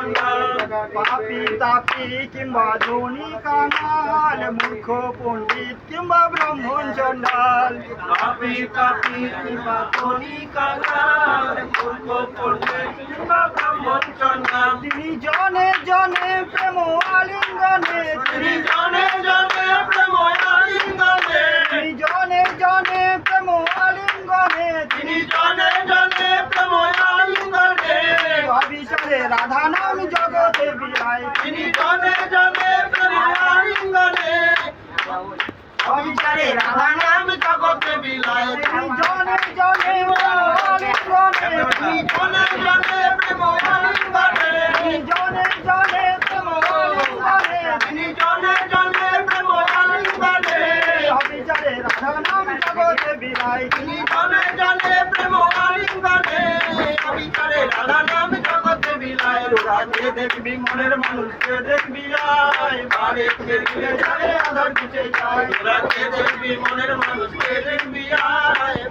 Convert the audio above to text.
চন্ডাল পাপি তাপি কিংবা ধনী কাঙাল মূর্খ পণ্ডিত কিংবা ব্রাহ্মণ চন্ডাল পাপি তাপি কিংবা ধনী কাঙাল মূর্খ পণ্ডিত কিংবা ব্রাহ্মণ চন্ডাল তিনি জনে জনে প্রেম আলিঙ্গনে তিনি জনে জনে প্রেম আলিঙ্গনে তিনি জনে জনে প্রেম আলিঙ্গনে তিনি জনে জনে প্রেম আলিঙ্গনে অবিচারে রাধা নাম জগতে বিরায় তিনি জনে জনে প্রেম আলিঙ্গনে অবিচারে রাধা নাম নাম জগতে বিলায় তিনি জনে জনে আলিঙ্গনে তিনি জনে জনে প্রেম আলিঙ্গনে তিনি জনে জনে প্রেম আলিঙ্গনে তিনি জনে জনে প্রেম আলিঙ্গনে অবিচারে রাধা নাম জগতে বিরায় তিনি জনে জনে প্রেম আলিঙ্গনে অবিচারে রাধা নাম জগতে বিলায় রাধে দেখবি মনের মানুষকে দেখবি আয় বারে ফিরে যাবে আধার খুঁজে যায় রাধে দেখবি মনের মানুষকে দেখবি আয়